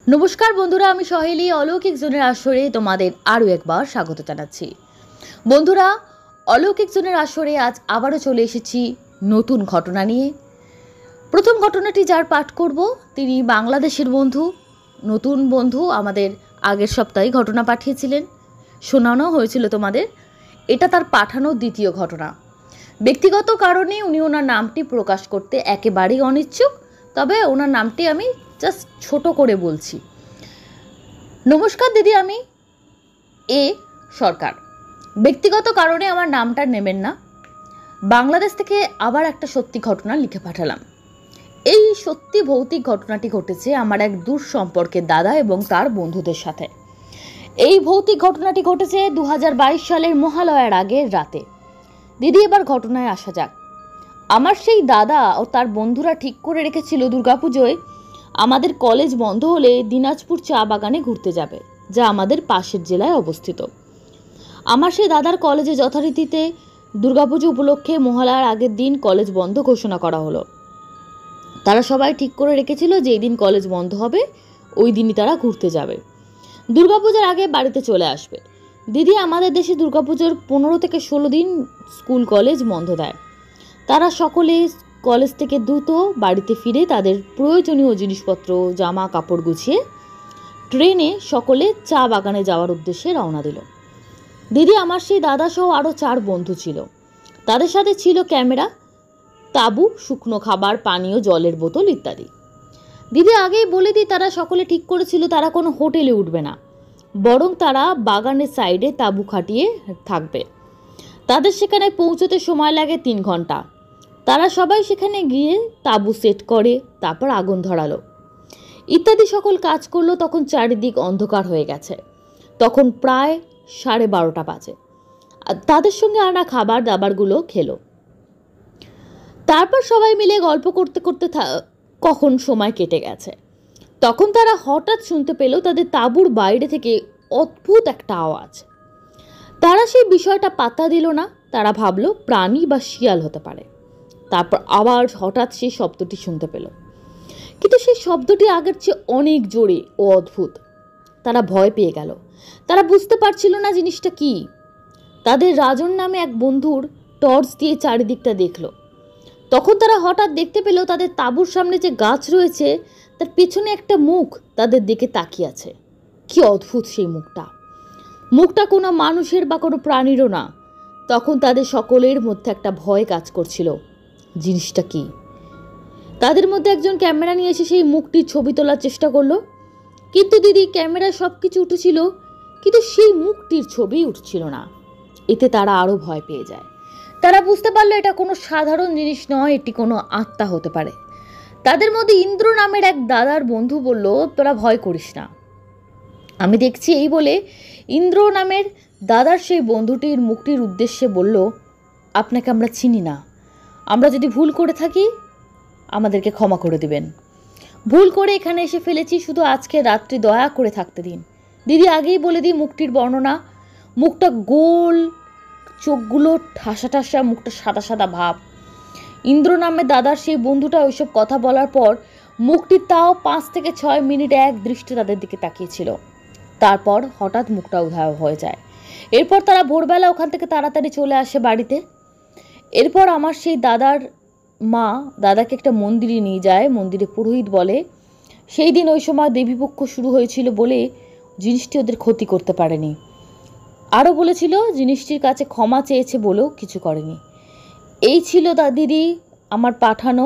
নমস্কার বন্ধুরা, আমি সহেলি অলৌকিক জোনের আসরে তোমাদের আরও একবার স্বাগত জানাচ্ছি। বন্ধুরা, অলৌকিক জোনের আসরে আজ আবারও চলে এসেছি নতুন ঘটনা নিয়ে। প্রথম ঘটনাটি যার পাঠ করব তিনি বাংলাদেশের বন্ধু, নতুন বন্ধু। আমাদের আগের সপ্তাহে ঘটনা পাঠিয়েছিলেন, শোনানো হয়েছিল তোমাদের। এটা তার পাঠানো দ্বিতীয় ঘটনা। ব্যক্তিগত কারণে উনি ওনার নামটি প্রকাশ করতে একেবারেই অনিচ্ছুক, তবে ওনার নামটি আমি জাস্ট ছোট করে বলছি। নমস্কার দিদি, আমি এ সরকার। ব্যক্তিগত কারণে আমার নামটা নেবেন না। বাংলাদেশ থেকে আবার একটা সত্যি ঘটনা লিখে পাঠালাম। এই সত্যি ভৌতিক ঘটনাটি ঘটেছে আমার এক দূর সম্পর্কের দাদা এবং তার বন্ধুদের সাথে। এই ভৌতিক ঘটনাটি ঘটেছে 2022 সালের মহালয়ার আগের রাতে। দিদি, এবার ঘটনায় আসা যাক। আমার সেই দাদা ও তার বন্ধুরা ঠিক করে রেখেছিল দুর্গাপুজোয় আমাদের কলেজ বন্ধ হলে দিনাজপুর চা বাগানে ঘুরতে যাবে, যা আমাদের পাশের জেলায় অবস্থিত। আমার সেই দাদার কলেজে যথারীতিতে দুর্গাপুজো উপলক্ষে মহালয়ার আগের দিন কলেজ বন্ধ ঘোষণা করা হলো। তারা সবাই ঠিক করে রেখেছিল যে এই দিন কলেজ বন্ধ হবে, ওই দিনই তারা ঘুরতে যাবে, দুর্গাপুজোর আগে বাড়িতে চলে আসবে। দিদি, আমাদের দেশে দুর্গাপুজোর 15 থেকে 16 দিন স্কুল কলেজ বন্ধ দেয়। তারা সকলে কলেজ থেকে দ্রুত বাড়িতে ফিরে তাদের প্রয়োজনীয় জিনিসপত্র, জামা কাপড় গুছিয়ে ট্রেনে সকলে চা বাগানে যাওয়ার উদ্দেশ্যে রওনা দিল। দিদি, আমার সেই দাদা সহ আরও 4 বন্ধু ছিল। তাদের সাথে ছিল ক্যামেরা, তাঁবু, শুকনো খাবার, পানীয়, জলের বোতল ইত্যাদি। দিদি, আগেই বলে দিই, তারা সকলে ঠিক করেছিল তারা কোনো হোটেলে উঠবে না, বরং তারা বাগানের সাইডে তাঁবু খাটিয়ে থাকবে। তাদের সেখানে পৌঁছতে সময় লাগে 3 ঘন্টা। তারা সবাই সেখানে গিয়ে তাঁবু সেট করে, তারপর আগুন ধরালো, ইত্যাদি সকল কাজ করলো। তখন চারিদিক অন্ধকার হয়ে গেছে। তখন প্রায় 12:30 বাজে। তাদের সঙ্গে আনা খাবার দাবারগুলো খেলো। তারপর সবাই মিলে গল্প করতে করতে কখন সময় কেটে গেছে। তখন তারা হঠাৎ শুনতে পেল তাদের তাঁবুর বাইরে থেকে অদ্ভুত একটা আওয়াজ। তারা সেই বিষয়টা পাত্তা দিল না। তারা ভাবলো প্রাণী বা শিয়াল হতে পারে। তারপর আবার হঠাৎ সেই শব্দটি শুনতে পেল, কিন্তু সেই শব্দটি আগের চেয়ে অনেক জোরে ও অদ্ভুত। তারা ভয় পেয়ে গেল। তারা বুঝতে পারছিল না জিনিসটা কি। তাদের রাজন নামে এক বন্ধুর টর্চ দিয়ে চারিদিকটা দেখলো। তখন তারা হঠাৎ দেখতে পেল তাদের তাঁবুর সামনে যে গাছ রয়েছে তার পেছনে একটা মুখ তাদের দিকে তাকিয়ে আছে। কি অদ্ভুত সেই মুখটা! মুখটা কোনো মানুষের বা কোনো প্রাণীরও না। তখন তাদের সকলের মধ্যে একটা ভয় কাজ করছিল। জিনিসটা কি? তাদের মধ্যে একজন ক্যামেরা নিয়ে এসে সেই মুখটির ছবি তোলার চেষ্টা করলো। কিন্তু দিদি, ক্যামেরায় সব কিছু উঠেছিল, কিন্তু সেই মুখটির ছবি উঠছিল না। এতে তারা আরও ভয় পেয়ে যায়। তারা বুঝতে পারলো এটা কোনো সাধারণ জিনিস নয়, এটি কোনো আত্মা হতে পারে। তাদের মধ্যে ইন্দ্র নামের এক দাদার বন্ধু বলল, তোরা ভয় করিস না, আমি দেখছি। এই বলে ইন্দ্র নামের দাদার সেই বন্ধুটির মুখটির উদ্দেশ্যে বলল, আপনাকে আমরা চিনি না, আমরা যদি ভুল করে থাকি আমাদেরকে ক্ষমা করে দিবেন। ভুল করে এখানে এসে ফেলেছি, শুধু আজকে রাত্রি দয়া করে থাকতে দিন। দিদি, আগেই বলে দিই মুখটির বর্ণনা। মুখটা গোল, চোখগুলো ঠাসা ঠাসা, মুখটা সাদা সাদা ভাব। ইন্দ্র নামের দাদার সেই বন্ধুটা ওইসব কথা বলার পর মুখটি তাও 5 থেকে 6 মিনিট এক দৃষ্টি তাদের দিকে তাকিয়েছিল। তারপর হঠাৎ মুখটা উধাও হয়ে যায়। এরপর তারা ভোরবেলা ওখান থেকে তাড়াতাড়ি চলে আসে বাড়িতে। এরপর আমার সেই দাদার মা দাদাকে একটা মন্দিরে নিয়ে যায়। মন্দিরে পুরোহিত বলে সেই দিন ওই সময় দেবীপক্ষ শুরু হয়েছিল বলে জিনিসটি ওদের ক্ষতি করতে পারেনি। আরও বলেছিল জিনিসটির কাছে ক্ষমা চেয়েছে বলেও কিছু করেনি। এই ছিল দিদি আমার পাঠানো,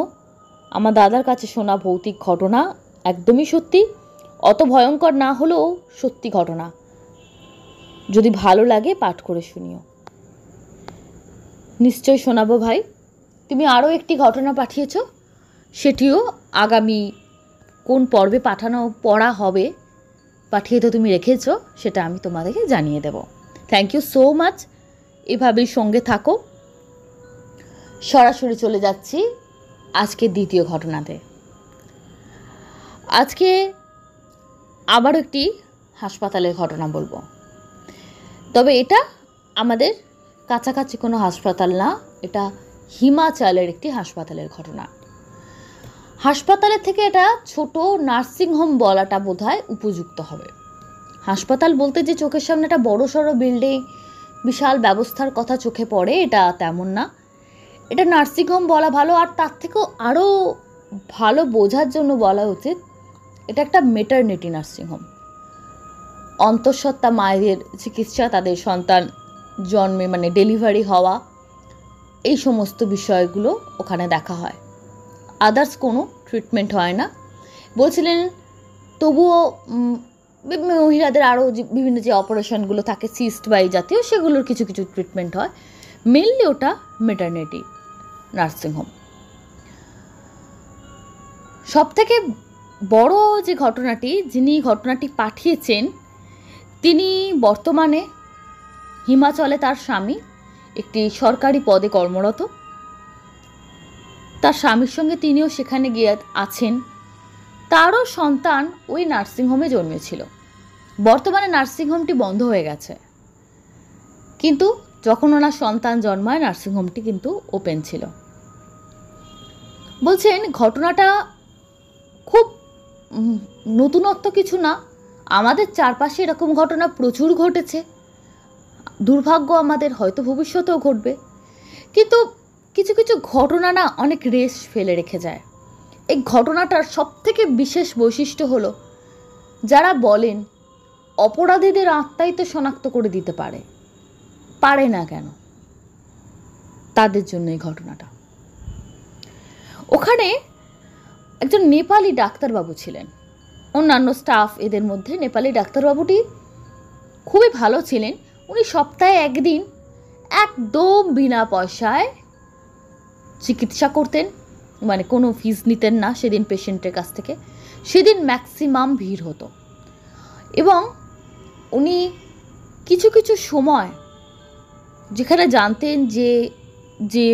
আমার দাদার কাছে শোনা ভৌতিক ঘটনা। একদমই সত্যি, অত ভয়ঙ্কর না হলেও সত্যি ঘটনা। যদি ভালো লাগে পাঠ করে শুনিও। নিশ্চয় শোনাবো ভাই। তুমি আরও একটি ঘটনা পাঠিয়েছ, সেটিও আগামী কোন পর্বে পড়া হবে পাঠিয়ে তো তুমি রেখেছো, সেটা আমি তোমাদেরকে জানিয়ে দেব। Thank you so much. এভাবেই সঙ্গে থাকো। সরাসরি চলে যাচ্ছি আজকে দ্বিতীয় ঘটনাতে। আজকে আবার একটি হাসপাতালের ঘটনা বলবো, তবে এটা আমাদের কাছাকাছি কোনো হাসপাতাল না, এটা হিমাচলের একটি হাসপাতালের ঘটনা। হাসপাতালের থেকে এটা ছোট নার্সিংহোম বলাটা বোধহয় উপযুক্ত হবে। হাসপাতাল বলতে যে চোখের সামনে একটা বড় সড়ো বিল্ডিং, বিশাল ব্যবস্থার কথা চোখে পড়ে, এটা তেমন না। এটা নার্সিংহোম বলা ভালো। আর তার থেকেও আরও ভালো বোঝার জন্য বলা উচিত এটা একটা মেটারনিটি নার্সিংহোম। অন্তঃসত্ত্বা মায়েদের চিকিৎসা, তাদের সন্তান জন্মে মানে ডেলিভারি হওয়া, এই সমস্ত বিষয়গুলো ওখানে দেখা হয়। আদার্স কোনো ট্রিটমেন্ট হয় না। বলছিলেন তবুও মহিলাদের আরও বিভিন্ন যে অপারেশনগুলো থাকে, সিস্ট বা এই জাতীয়, সেগুলোর কিছু কিছু ট্রিটমেন্ট হয়। মেনলি ওটা মেটারনিটি নার্সিংহোম। সবথেকে বড় যে ঘটনাটি, যিনি ঘটনাটি পাঠিয়েছেন তিনি বর্তমানে হিমাচলে তার স্বামী একটি সরকারি পদে কর্মরত। তার স্বামীর সঙ্গে তিনিও সেখানে গিয়ে আছেন। তারও সন্তান ওই নার্সিংহোমে জন্মেছিল। বর্তমানে নার্সিংহোমটি বন্ধ হয়ে গেছে, কিন্তু যখন ওনার সন্তান জন্মায় নার্সিংহোমটি কিন্তু ওপেন ছিল। বলছেন ঘটনাটা খুব নতুনত্ব কিছু না, আমাদের চারপাশে এরকম ঘটনা প্রচুর ঘটেছে। দুর্ভাগ্য আমাদের, হয়তো ভবিষ্যতেও ঘটবে, কিন্তু কিছু কিছু ঘটনা না অনেক রেশ ফেলে রেখে যায়। এই ঘটনাটার সবথেকে বিশেষ বৈশিষ্ট্য হলো, যারা বলেন অপরাধীদের আত্মাই তো শনাক্ত করে দিতে পারে না কেন, তাদের জন্য এই ঘটনাটা। ওখানে একজন নেপালি ডাক্তারবাবু ছিলেন, অন্যান্য স্টাফ এদের মধ্যে নেপালি ডাক্তারবাবুটি খুবই ভালো ছিলেন। উনি সপ্তাহে একদিন একদম বিনা পয়সায় চিকিৎসা করতেন, মানে কোনো ফিস নিতেন না সেদিন পেশেন্টের কাছ থেকে। সেদিন ম্যাক্সিমাম ভিড় হতো এবং উনি কিছু কিছু সময় যেখানে জানতেন যে যে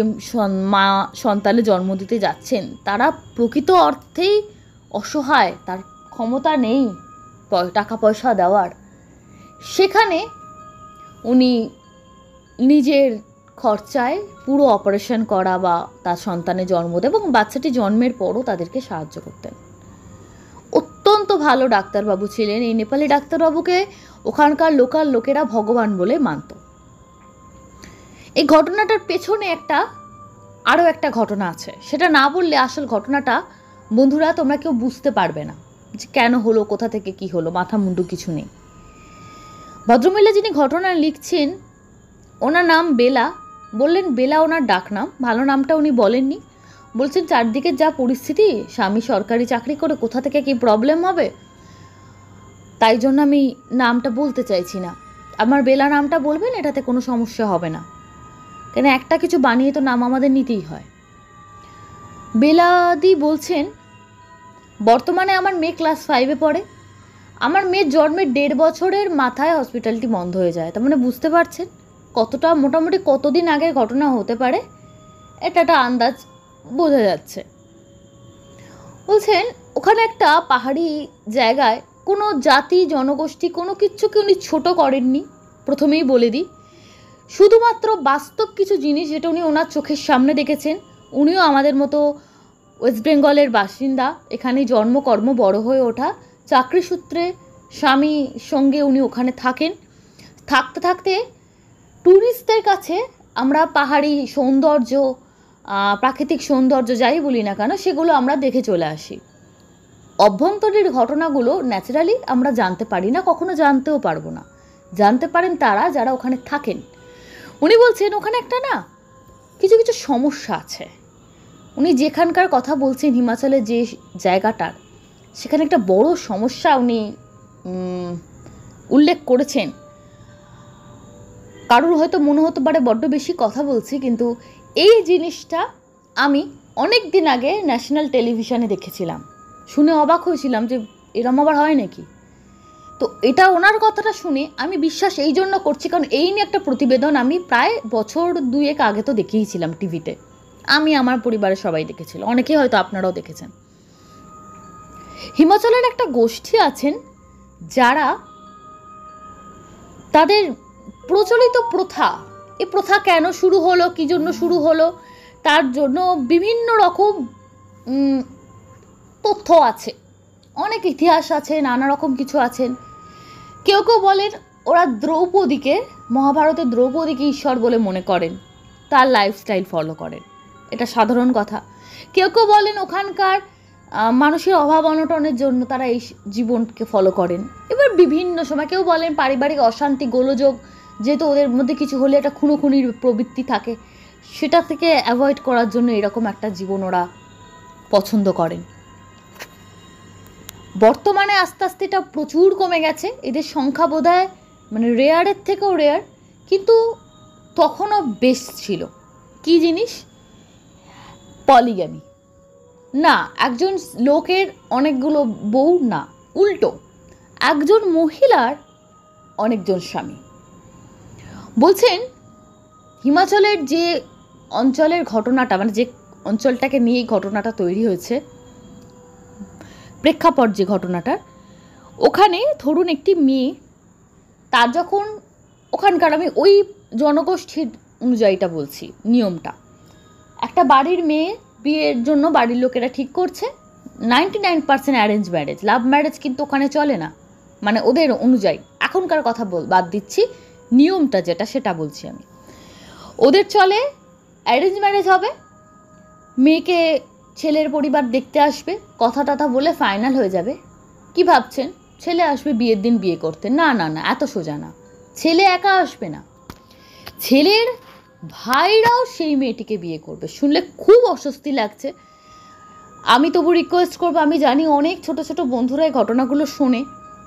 মা সন্তানে জন্ম দিতে যাচ্ছেন তারা প্রকৃত অর্থেই অসহায়, তার ক্ষমতা নেই টাকা পয়সা দেওয়ার, সেখানে উনি নিজের খরচায় পুরো অপারেশন করা বা তার সন্তানের জন্ম দেয় এবং বাচ্চাটি জন্মের পরও তাদেরকে সাহায্য করতেন। অত্যন্ত ভালো ডাক্তারবাবু ছিলেন। এই নেপালি ডাক্তারবাবুকে ওখানকার লোকাল লোকেরা ভগবান বলে মানত। এই ঘটনাটার পেছনে আরও একটা ঘটনা আছে, সেটা না বললে আসল ঘটনাটা বন্ধুরা তোমরা কেউ বুঝতে পারবে না যে কেন হলো, কোথা থেকে কি হলো, মাথা মুন্ডু কিছু নেই। ভদ্রমহিলা যিনি ঘটনা লিখছেন ওনার নাম বেলা। বললেন বেলা ওনার ডাক নাম, ভালো নামটা উনি বলেননি। বলছেন চারদিকে যা পরিস্থিতি, স্বামী সরকারি চাকরি করে, কোথা থেকে কি প্রবলেম হবে, তাই জন্য আমি নামটা বলতে চাইছি না। আমার বেলা নামটা বলবেন, এটাতে কোনো সমস্যা হবে না, কেন একটা কিছু বানিয়ে তো নাম আমাদের নিতেই হয়। বেলাদি বলছেন বর্তমানে আমার মেয়ে ক্লাস 5-এ পড়ে। আমার মেয়ের জন্মের 1.5 বছরের মাথায় হসপিটালটি বন্ধ হয়ে যায়। তার মানে বুঝতে পারছেন কতটা, মোটামুটি কতদিন আগের ঘটনা হতে পারে, এটা একটা আন্দাজ বোঝা যাচ্ছে। বলছেন ওখানে একটা পাহাড়ি জায়গায় কোনো জাতি জনগোষ্ঠী কোনো কিচ্ছুকে উনি ছোট করেননি, প্রথমেই বলে দিই। শুধুমাত্র বাস্তব কিছু জিনিস যেটা উনি ওনার চোখের সামনে দেখেছেন। উনিও আমাদের মতো ওয়েস্ট বেঙ্গলের বাসিন্দা, এখানেই জন্মকর্ম বড় হয়ে ওঠা, চাকরি সূত্রে স্বামীর সঙ্গে উনি ওখানে থাকেন। থাকতে থাকতে ট্যুরিস্টদের কাছে আমরা পাহাড়ি সৌন্দর্য, প্রাকৃতিক সৌন্দর্য যাই বলি না কেন, সেগুলো আমরা দেখে চলে আসি। অভ্যন্তরীণ ঘটনাগুলো ন্যাচারালি আমরা জানতে পারি না, কখনো জানতেও পারবো না। জানতে পারেন তারা যারা ওখানে থাকেন। উনি বলছেন ওখানে একটা না কিছু কিছু সমস্যা আছে। উনি যেখানকার কথা বলছেন হিমাচলের যে জায়গাটার, সেখানে একটা বড় সমস্যা উনি উল্লেখ করেছেন। কারোর হয়তো মনে হতে পারে বড্ড বেশি কথা বলছি, কিন্তু এই জিনিসটা আমি অনেক দিন আগে ন্যাশনাল টেলিভিশনে দেখেছিলাম, শুনে অবাক হয়েছিলাম যে এরম আবার হয় নাকি। তো এটা ওনার কথাটা শুনে আমি বিশ্বাস এই জন্য করছি, কারণ এই নিয়ে একটা প্রতিবেদন আমি প্রায় 2 বছর আগে তো দেখেইছিলাম টিভিতে। আমি, আমার পরিবারের সবাই দেখেছিল, অনেকেই হয়তো আপনারাও দেখেছেন। হিমাচলের একটা গোষ্ঠী আছেন যারা তাদের প্রচলিত প্রথা, এই প্রথা কেন শুরু হলো, কী জন্য শুরু হলো, তার জন্য বিভিন্ন রকম তথ্য আছে, অনেক ইতিহাস আছে, নানা রকম কিছু আছেন। কেউ কেউ বলেন ওরা দ্রৌপদীকে, মহাভারতের দ্রৌপদীকে ঈশ্বর বলে মনে করেন, তার লাইফস্টাইল ফলো করেন, এটা সাধারণ কথা। কেউ কেউ বলেন ওখানকার মানুষের অভাব অনটনের জন্য তারা এই জীবনকে ফলো করেন। এবার বিভিন্ন সময় কেউ বলেন পারিবারিক অশান্তি, গোলযোগ, যেহেতু ওদের মধ্যে কিছু হলে একটা খুনোখুনির প্রবৃত্তি থাকে, সেটা থেকে অ্যাভয়েড করার জন্য এরকম একটা জীবন ওরা পছন্দ করেন। বর্তমানে আস্তে আস্তে এটা প্রচুর কমে গেছে, এদের সংখ্যা বোধহয় মানে রেয়ারের থেকেও রেয়ার, কিন্তু তখনও বেশ ছিল। কি জিনিস? পলিগামি। না, একজন লোকের অনেকগুলো বউ না, উল্টো একজন মহিলার অনেকজন স্বামী। বলছেন হিমাচলের যে অঞ্চলের ঘটনাটা, মানে যে অঞ্চলটাকে নিয়ে এই ঘটনাটা তৈরি হয়েছে, প্রেক্ষাপট যে ঘটনাটা, ওখানে ধরুন একটি মেয়ে, তার যখন ওখানকার, আমি ওই জনগোষ্ঠীর অনুযায়ীটা বলছি নিয়মটা, একটা বাড়ির মেয়ে বিয়ের জন্য বাড়ির লোকেরা ঠিক করছে, 99% অ্যারেঞ্জ ম্যারেজ, লাভ ম্যারেজ কিন্তু ওখানে চলে না, মানে ওদের অনুযায়ী। এখনকার কথা বাদ দিচ্ছি, নিয়মটা যেটা সেটা বলছি আমি। ওদের চলে অ্যারেঞ্জ ম্যারেজ হবে, মেয়েকে ছেলের পরিবার দেখতে আসবে, কথা টথা বলে ফাইনাল হয়ে যাবে। কি ভাবছেন ছেলে আসবে বিয়ের দিন বিয়ে করতে? না না না, এত সোজা না। ছেলে একা আসবে না, ছেলের ভাইরাও সেই মেয়েটিকে বিয়ে করবে। শুনলে খুব অস্বস্তি লাগছে, আমি তবু রিকোয়েস্ট করবো, আমি জানি অনেক ছোট ছোট বন্ধুরা এই ঘটনাগুলো শোনে,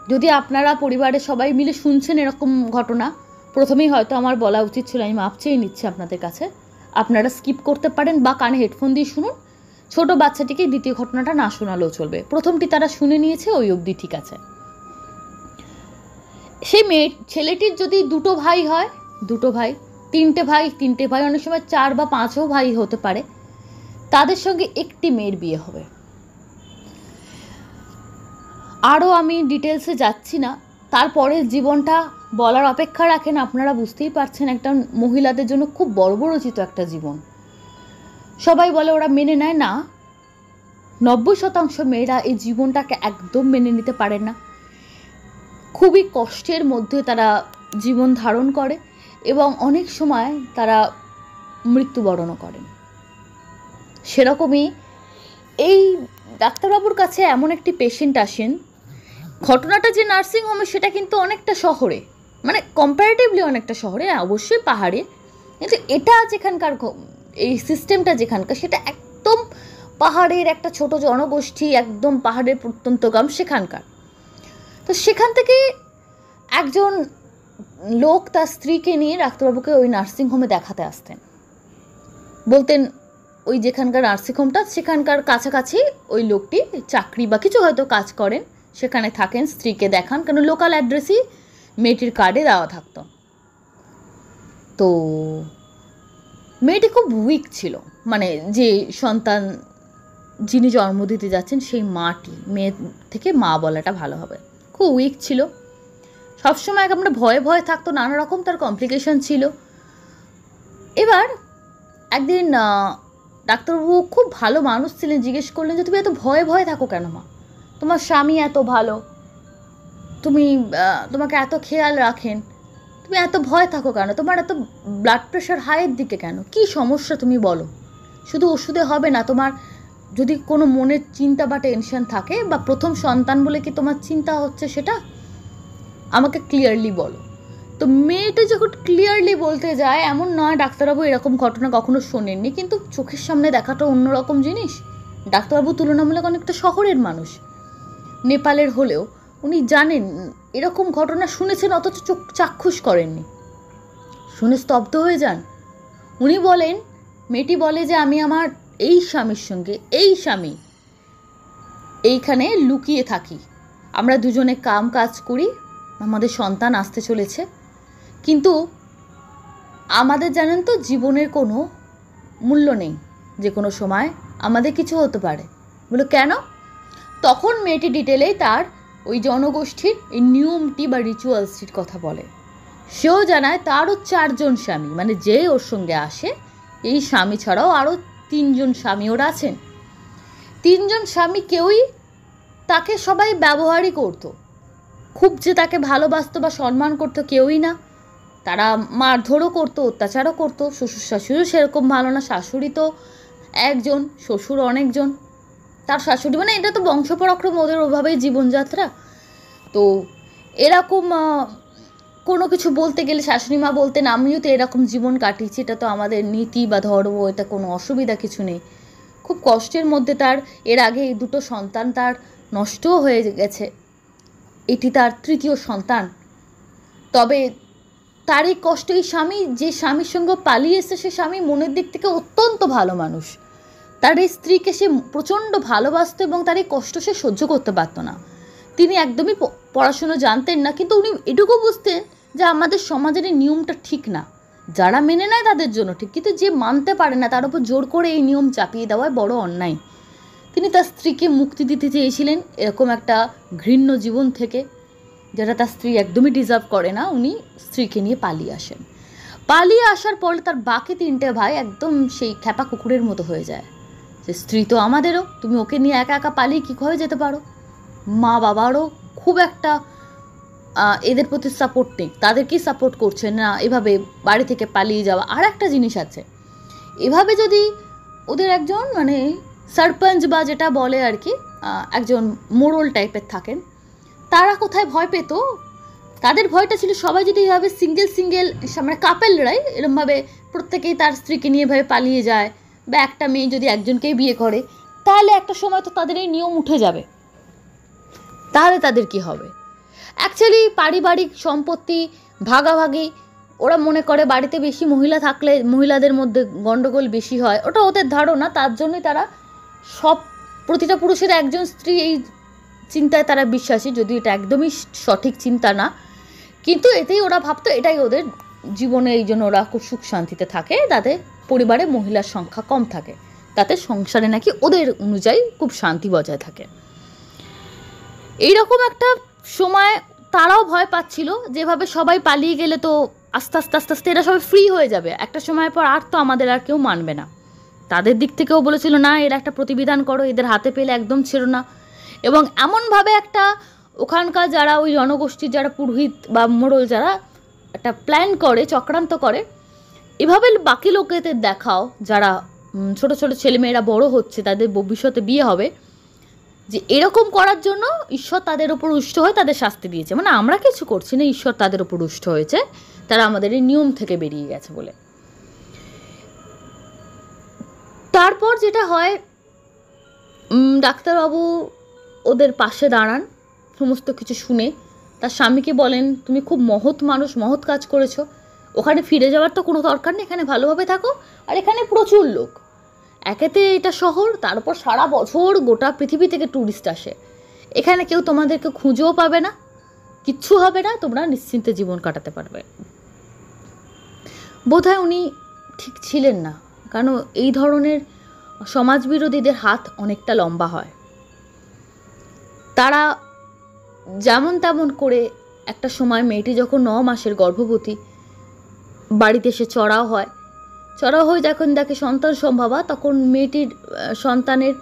যদি আপনারা পরিবারের সবাই মিলে শুনছেন এরকম ঘটনা, প্রথমেই হয়তো আমার বলা উচিত ছিল, আমি মাপ চেয়ে নিচ্ছি আপনাদের কাছে, আপনারা স্কিপ করতে পারেন বা কানে হেডফোন দিয়ে শুনুন। ছোট বাচ্চাটিকে দ্বিতীয় ঘটনাটা না শোনালেও চলবে, প্রথমটি তারা শুনে নিয়েছে, ওই অবধি ঠিক আছে। সেই ছেলেটির যদি দুটো ভাই হয়, দুটো ভাই, তিনটে ভাই, অনেক সময় 4 বা 5ও ভাই হতে পারে, তাদের সঙ্গে একটি মেয়ের বিয়ে হবে। আরও আমি ডিটেলসে যাচ্ছি না, তারপরের জীবনটা বলার অপেক্ষা রাখেন, আপনারা বুঝতেই পারছেন একটা মহিলাদের জন্য খুব বর্বরচিত একটা জীবন। সবাই বলে ওরা মেনে নেয় না, 90% মেয়েরা এই জীবনটাকে একদম মেনে নিতে পারে না, খুবই কষ্টের মধ্যে তারা জীবন ধারণ করে এবং অনেক সময় তারা মৃত্যুবরণও করেন। সেরকমই এই ডাক্তারবাবুর কাছে এমন একটি পেশেন্ট আসেন, ঘটনাটা যে নার্সিংহোমে সেটা কিন্তু অনেকটা শহরে, মানে কম্পারেটিভলি অনেকটা শহরে, অবশ্যই পাহাড়ে, কিন্তু এটা যেখানকার এই সিস্টেমটা যেখানকার, সেটা একদম পাহাড়ের একটা ছোট জনগোষ্ঠী, একদম পাহাড়ের প্রত্যন্ত গ্রাম সেখানকার। তো সেখান থেকে একজন লোক তার স্ত্রীকে নিয়ে ডাক্তারবাবুকে ওই নার্সিংহোমে দেখাতে আসতেন। বলতেন ওই যেখানকার নার্সিংহোমটা সেখানকার কাছাকাছি ওই লোকটি চাকরি বা কিছু হয়তো কাজ করেন, সেখানে থাকেন, স্ত্রীকে দেখান, কেন লোকাল অ্যাড্রেসই মেয়েটির কার্ডে দেওয়া থাকতো। তো মেয়েটি খুব উইক ছিল, মানে যে সন্তান যিনি জন্ম দিতে যাচ্ছেন সেই মাটি, মেয়ে থেকে মা বলাটা ভালো হবে, খুব উইক ছিল, সবসময় আমরা ভয়ে ভয়ে থাকতো, নানা রকম তার কমপ্লিকেশন ছিল। এবার একদিন ডাক্তারবাবু খুব ভালো মানুষ ছিলেন, জিজ্ঞেস করলেন যে তুমি এত ভয়ে ভয়ে থাকো কেন মা, তোমার স্বামী এত ভালো, তোমাকে এত খেয়াল রাখেন, তুমি এত ভয় থাকো কেন, তোমার এত ব্লাড প্রেশার হাইয়ের দিকে কেন, কি সমস্যা তুমি বলো, শুধু ওষুধে হবে না, তোমার যদি কোনো মনের চিন্তা বা টেনশন থাকে, বা প্রথম সন্তান বলে কি তোমার চিন্তা হচ্ছে, সেটা আমাকে ক্লিয়ারলি বলো। তো মেয়েটা যখন ক্লিয়ারলি বলতে যায়, এমন নয় ডাক্তারবাবু এরকম ঘটনা কখনো শোনেননি, কিন্তু চোখের সামনে দেখাটা অন্যরকম জিনিস। ডাক্তারবাবু তুলনামূলক অনেকটা শহরের মানুষ, নেপালের হলেও উনি জানেন এরকম ঘটনা শুনেছেন, অথচ চোখ চাক্ষুষ করেননি, শুনে স্তব্ধ হয়ে যান। উনি বলেন, মেয়েটি বলে যে আমি আমার এই স্বামীর সঙ্গে, এই স্বামী এইখানে লুকিয়ে থাকি, আমরা দুজনে কাজ করি, আমাদের সন্তান আসতে চলেছে, কিন্তু আমাদের জানেন তো জীবনের কোনো মূল্য নেই, যে কোনো সময় আমাদের কিছু হতে পারে। বলো কেন? তখন মেয়েটি ডিটেলেই তার ওই জনগোষ্ঠীর এই নিয়মটি বা রিচুয়ালসটির কথা বলে। সেও জানায় তারও 4 জন স্বামী, মানে যে ওর সঙ্গে আসে এই স্বামী ছাড়াও আরও 3 জন স্বামী ওরা আছেন। তিনজন স্বামী কেউই তাকে সবাই ব্যবহারই করতো, খুব যে তাকে ভালোবাসতো বা সম্মান করতো কেউই না। তারা মারধরও করতো, অত্যাচারও করতো। শ্বশুর শাশুড়িও সেরকম ভালো না, শাশুড়ি তো একজন, শ্বশুর অনেকজন। তার শাশুড়ি মানে এটা তো বংশপরাক্রম, ওদের ওভাবেই জীবনযাত্রা। তো এরকম কোনো কিছু বলতে গেলে শাশুড়ি মা বলতেন আমিও তো এরকম জীবন কাটিয়েছি, এটা তো আমাদের নীতি বা ধর্ম, এটা কোনো অসুবিধা কিছু নেই। খুব কষ্টের মধ্যে তার এর আগে এই দুটো সন্তান তার নষ্টও হয়ে গেছে, এটি তার তৃতীয় সন্তান। তবে তার এই কষ্ট, এই স্বামী যে স্বামীর সঙ্গে পালিয়ে এসে, সে স্বামী মনের দিক থেকে অত্যন্ত ভালো মানুষ। তার এই স্ত্রীকে সে প্রচণ্ড ভালোবাসত এবং তার এই কষ্ট সে সহ্য করতে পারত না। তিনি একদমই পড়াশুনো জানতেন না, কিন্তু উনি এটুকু বুঝতেন যে আমাদের সমাজের এই নিয়মটা ঠিক না। যারা মেনে নেয় তাদের জন্য ঠিক, কিন্তু যে মানতে পারে না তার উপর জোর করে এই নিয়ম চাপিয়ে দেওয়ায় বড় অন্যায়। তিনি তার স্ত্রীকে মুক্তি দিতে চেয়েছিলেন এরকম একটা ঘৃণ্য জীবন থেকে, যেটা তার স্ত্রী একদমই ডিজার্ভ করে না। উনি স্ত্রীকে নিয়ে পালিয়ে আসেন। পালিয়ে আসার পর তার বাকি তিনটে ভাই একদম সেই খ্যাপা কুকুরের মতো হয়ে যায় যে স্ত্রী তো আমাদেরও, তুমি ওকে নিয়ে একা একা পালিয়ে কী করে যেতে পারো। মা বাবারও খুব একটা এদের প্রতি সাপোর্ট নেই, তাদেরকেই সাপোর্ট করছে না এভাবে বাড়ি থেকে পালিয়ে যাওয়া। আর একটা জিনিস আছে, এভাবে যদি ওদের একজন মানে সরপঞ্চ বা যেটা বলে আর কি একজন মোড়ল টাইপের থাকেন, তারা কোথায় ভয় পেত, তাদের ভয়টা ছিল সবাই যদি এভাবে সিঙ্গেল মানে কাপেলরাই এরমভাবে প্রত্যেকেই তার স্ত্রীকে নিয়ে এভাবে পালিয়ে যায়, বা একটা মেয়ে যদি একজনকেই বিয়ে করে, তাহলে একটা সময় তো তাদের এই নিয়ম উঠে যাবে। তাহলে তাদের কি হবে? অ্যাকচুয়ালি পারিবারিক সম্পত্তি ভাগাভাগি, ওরা মনে করে বাড়িতে বেশি মহিলা থাকলে মহিলাদের মধ্যে গণ্ডগোল বেশি হয়, ওটা ওদের ধারণা। তার জন্যই তারা সব প্রতিটা পুরুষের একজন স্ত্রী এই চিন্তায় তারা বিশ্বাসী, যদিও এটা একদমই সঠিক চিন্তা না। কিন্তু এতেই ওরা ভাবতো এটাই ওদের জীবনে, এই জন্য ওরা খুব সুখ শান্তিতে থাকে, তাতে পরিবারে মহিলার সংখ্যা কম থাকে, তাতে সংসারে নাকি ওদের অনুযায়ী খুব শান্তি বজায় থাকে। এইরকম একটা সময় তারাও ভয় পাচ্ছিল, যেভাবে সবাই পালিয়ে গেলে তো আস্তে আস্তে এরা সবাই ফ্রি হয়ে যাবে, একটা সময় পর আর তো আমাদের আর কেউ মানবে না। তাদের দিক থেকেও বলেছিল না, এরা একটা প্রতিবিধান করো, এদের হাতে পেলে একদম ছেড়ো না। এবং এমনভাবে একটা ওখানকার যারা ওই জনগোষ্ঠীর যারা পুরোহিত বা মোড়ল যারা একটা প্ল্যান করে, চক্রান্ত করে, এভাবে বাকি লোকেদের দেখাও, যারা ছোট ছোট ছেলেমেয়েরা বড় হচ্ছে, তাদের ভবিষ্যতে বিয়ে হবে, যে এরকম করার জন্য ঈশ্বর তাদের ওপর রুষ্ট হয়ে তাদের শাস্তি দিয়েছে। মানে আমরা কিছু করছি না, ঈশ্বর তাদের ওপর রুষ্ট হয়েছে, তারা আমাদের এই নিয়ম থেকে বেরিয়ে গেছে বলে। তারপর যেটা হয়, ডাক্তারবাবু ওদের পাশে দাঁড়ান, সমস্ত কিছু শুনে তার স্বামীকে বলেন তুমি খুব মহৎ মানুষ, মহৎ কাজ করেছো, ওখানে ফিরে যাওয়ার তো কোনো দরকার নেই, এখানে ভালোভাবে থাকো। আর এখানে প্রচুর লোক, একেতে এটা শহর, তার উপর সারা বছর গোটা পৃথিবী থেকে ট্যুরিস্ট আসে, এখানে কেউ তোমাদেরকে খুঁজেও পাবে না, কিচ্ছু হবে না, তোমরা নিশ্চিন্তে জীবন কাটাতে পারবে। বোধহয় উনি ঠিক ছিলেন না, কারণ এই ধরনের সমাজবিরোধীদের হাত অনেকটা লম্বা হয়। তারা যেমন তেমন করে একটা সময়, মেয়েটি যখন 9 মাসের গর্ভবতী, বাড়িতে এসে চড়াও হয়ে যখন দেখে সন্তান সম্ভবা, তখন মেয়েটির সন্তানের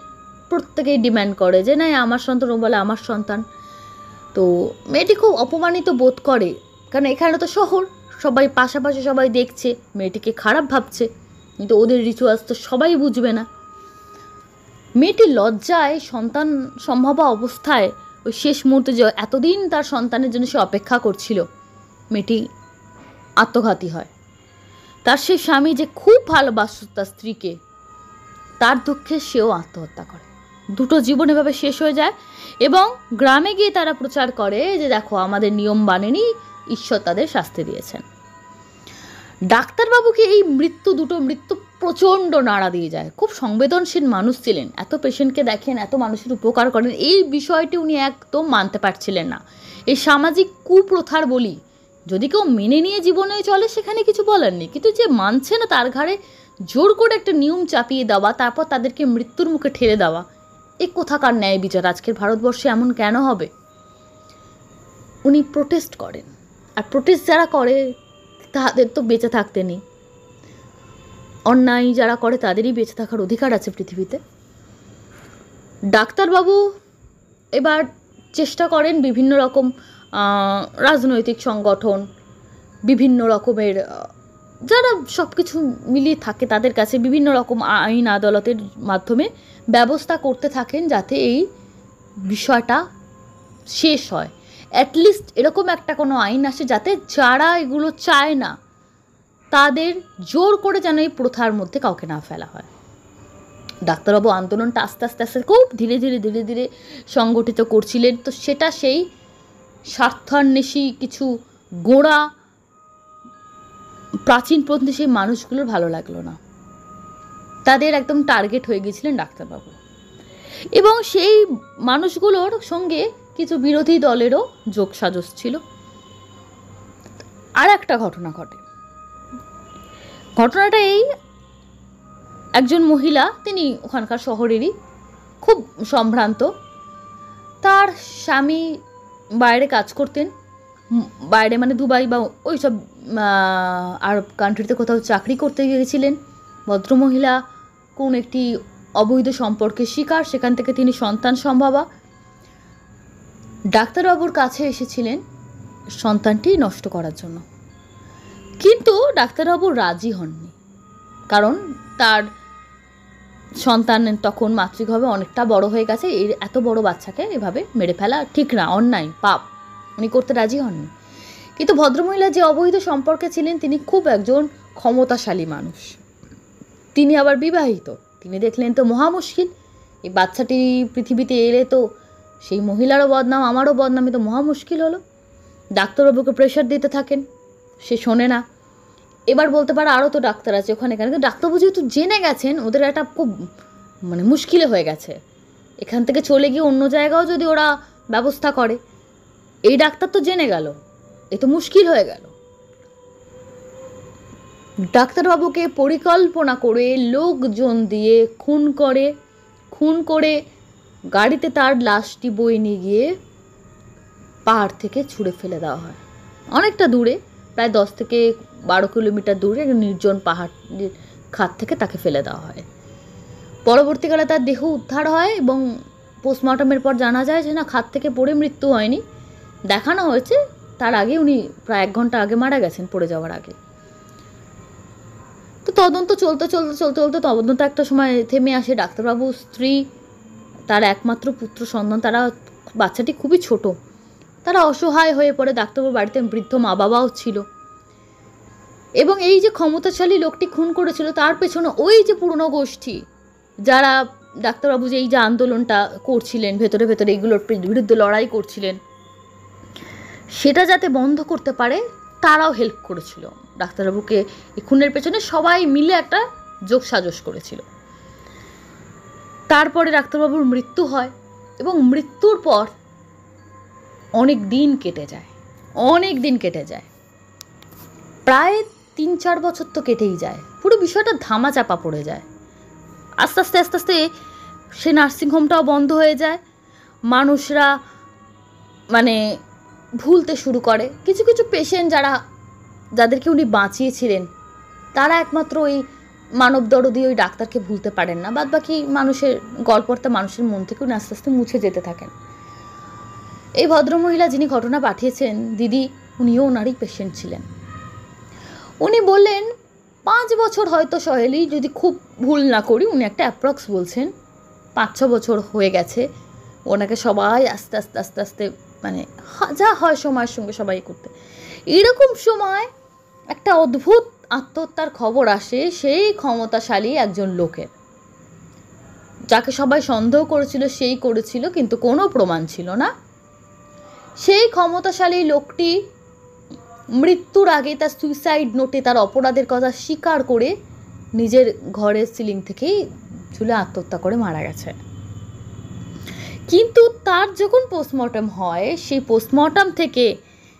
প্রত্যেকেই ডিম্যান্ড করে যে না আমার সন্তান, ও বলে আমার সন্তান। তো মেয়েটি খুব অপমানিত বোধ করে, কারণ এখানে তো শহর, সবাই পাশাপাশি সবাই দেখছে, মেয়েটিকে খারাপ ভাবছে, কিন্তু ওদের রিচুয়ালস তো সবাই বুঝবে না। মেয়েটি লজ্জায় সন্তান সম্ভবা অবস্থায় ওই শেষ মুহূর্তে যে এতদিন তার সন্তানের জন্য সে অপেক্ষা করছিল, মেয়েটি আত্মঘাতী হয়। তার সেই স্বামী যে খুব ভালোবাসত তার স্ত্রীকে, তার দুঃখে সেও আত্মহত্যা করে। দুটো জীবন এভাবে শেষ হয়ে যায় এবং গ্রামে গিয়ে তারা প্রচার করে যে দেখো আমাদের নিয়ম মানেনি, ঈশ্বর তাদের শাস্তি দিয়েছেন। ডাক্তারবাবুকে এই দুটো মৃত্যু প্রচণ্ড নাড়া দিয়ে যায়। খুব সংবেদনশীল মানুষ ছিলেন, এত পেশেন্টকে দেখেন, এত মানুষের উপকার করেন, এই বিষয়টি উনি একদম মানতে পারছিলেন না। এই সামাজিক কুপ্রথার বলি, যদি কেউ মেনে নিয়ে জীবনে চলে সেখানে কিছু বলার নেই, কিন্তু যে মানছে না তার ঘাড়ে জোর করে একটা নিয়ম চাপিয়ে দেওয়া, তারপর তাদেরকে মৃত্যুর মুখে ঠেলে দেওয়া, এ কোথাকার ন্যায় বিচার আজকের ভারতবর্ষে এমন কেন হবে? উনি প্রোটেস্ট করেন, আর প্রোটেস্ট যারা করে তাদের তো বেঁচে থাকতে নেই, অন্যায় যারা করে তাদেরই বেঁচে থাকার অধিকার আছে পৃথিবীতে। ডাক্তারবাবু এবার চেষ্টা করেন বিভিন্ন রকম রাজনৈতিক সংগঠন, বিভিন্ন রকমের যারা সব কিছু মিলিয়ে থাকে তাদের কাছে বিভিন্ন রকম আইন আদালতের মাধ্যমে ব্যবস্থা করতে থাকেন যাতে এই বিষয়টা শেষ হয়। অ্যাটলিস্ট এরকম একটা কোনো আইন আসে যাতে যারা এগুলো চায় না তাদের জোর করে যেন এই প্রথার মধ্যে কাউকে না ফেলা হয়। ডাক্তারবাবু আন্দোলনটা আস্তে আস্তে আস্তে খুব ধীরে ধীরে ধীরে ধীরে সংগঠিত করছিলেন। তো সেটা সেই স্বার্থান্বেষী কিছু গোঁড়া প্রাচীনপন্থী সেই মানুষগুলোর ভালো লাগলো না, তাদের একদম টার্গেট হয়ে গেছিলেন ডাক্তারবাবু। এবং সেই মানুষগুলোর সঙ্গে কিছু বিরোধী দলেরও যোগসাজশ ছিল। আর একটা ঘটনা ঘটে। ঘটনাটা এই, একজন মহিলা, তিনি ওখানকার শহরেরই, খুব সম্ভ্রান্ত। তার স্বামী বাইরে কাজ করতেন, বাইরে মানে দুবাই বা ওই সব আরব কান্ট্রিতে কোথাও চাকরি করতে গিয়েছিলেন। ভদ্রমহিলা কোন একটি অবৈধ সম্পর্কের শিকার, সেখান থেকে তিনি সন্তান সম্ভবা। ডাক্তারবাবুর কাছে এসেছিলেন সন্তানটি নষ্ট করার জন্য, কিন্তু ডাক্তারবাবু রাজি হননি, কারণ তার সন্তান তখন মাতৃগর্ভে অনেকটা বড় হয়ে গেছে। এই এত বড় বাচ্চাকে এভাবে মেরে ফেলা ঠিক না, অন্যায়, পাপ, উনি করতে রাজি হননি। কিন্তু ভদ্রমহিলা যে অবৈধ সম্পর্কে ছিলেন তিনি খুব একজন ক্ষমতাশালী মানুষ, তিনি আবার বিবাহিত। তিনি দেখলেন তো মহা মুশকিল, এই বাচ্চাটি পৃথিবীতে এলে তো সেই মহিলারও বদনাম, আমারও বদনামে তো মহা মুশকিল হলো। ডাক্তারবাবুকে প্রেশার দিতে থাকেন, সে শোনে না। এবার বলতে পারে আরও তো ডাক্তার আছে ওখানে, কেন? কিন্তু ডাক্তারবাবু যেহেতু জেনে গেছেন ওদের একটা খুব মানে মুশকিলে হয়ে গেছে, এখান থেকে চলে গিয়ে অন্য জায়গাও যদি ওরা ব্যবস্থা করে, এই ডাক্তার তো জেনে গেল, এ তো মুশকিল হয়ে গেল। ডাক্তারবাবুকে পরিকল্পনা করে লোকজন দিয়ে খুন করে গাড়িতে তার লাশটি বয়ে নিয়ে গিয়ে পাহাড় থেকে ছুঁড়ে ফেলে দেওয়া হয়। অনেকটা দূরে, প্রায় 10 থেকে 12 কিলোমিটার দূরে একটা নির্জন পাহাড়ের খাত থেকে তাকে ফেলে দেওয়া হয়। পরবর্তীকালে তার দেহ উদ্ধার হয় এবং পোস্টমর্টমের পর জানা যায় যে না, খাত থেকে পড়ে মৃত্যু হয়নি। দেখানো হয়েছে তার আগে উনি প্রায় 1 ঘন্টা আগে মারা গেছেন, পড়ে যাওয়ার আগে। তো তদন্ত চলতে তদন্ত একটা সময় থেমে আসে। ডাক্তারবাবুর স্ত্রী, তার একমাত্র পুত্র সন্তান, তারা, বাচ্চাটি খুবই ছোট, তারা অসহায় হয়ে পড়ে। ডাক্তারবাবুর বাড়িতে বৃদ্ধ মা বাবাও ছিল। এবং এই যে ক্ষমতাশালী লোকটি খুন করেছিল তার পেছনে ওই যে পুরনো গোষ্ঠী, যারা ডাক্তারবাবু যে এই যে আন্দোলনটা করছিলেন ভেতরে ভেতরে, এইগুলোর বিরুদ্ধে লড়াই করছিলেন, সেটা যাতে বন্ধ করতে পারে তারাও হেল্প করেছিল ডাক্তারবাবুকে। এই খুনের পেছনে সবাই মিলে একটা যোগসাজশ করেছিল। তারপরে ডাক্তারবাবুর মৃত্যু হয় এবং মৃত্যুর পর অনেক দিন কেটে যায়, প্রায় 3-4 বছর তো কেটেই যায়। পুরো বিষয়টা ধামাচাপা পড়ে যায়। আস্তে আস্তে সে নার্সিংহোমটাও বন্ধ হয়ে যায়। মানুষরা মানে ভুলতে শুরু করে। কিছু কিছু পেশেন্ট যাদেরকে উনি বাঁচিয়েছিলেন তারা একমাত্র ওই মানব দরদি ওই ডাক্তারকে ভুলতে পারেন না। বাদ বাকি মানুষের গল্পটা মানুষের মন থেকে উনি আস্তে আস্তে মুছে যেতে থাকেন। এই ভদ্রমহিলা যিনি ঘটনা পাঠিয়েছেন দিদি, উনিও ওনারই পেশেন্ট ছিলেন। উনি বললেন 5 বছর হয়তো সহেলি, যদি খুব ভুল না করি, উনি একটা অ্যাপ্রক্স বলছেন, 5-6 বছর হয়ে গেছে ওনাকে সবাই আস্তে আস্তে মানে যা হয় সময়ের সঙ্গে সবাই করতে। এরকম সময় একটা অদ্ভুত আত্মহত্যার খবর আসে সেই ক্ষমতাশালী একজন লোকের, যাকে সবাই সন্দেহ করেছিল সেই করেছিল, কিন্তু কোনো প্রমাণ ছিল না। সেই ক্ষমতাশালী লোকটি মৃত্যুর আগে তার সুইসাইড নোটে তার অপরাধের কথা স্বীকার করে নিজের ঘরের সিলিং থেকেই ঝুলে আত্মহত্যা করে মারা গেছে। কিন্তু তার যখন পোস্টমর্টম হয়, সেই পোস্টমর্টম থেকে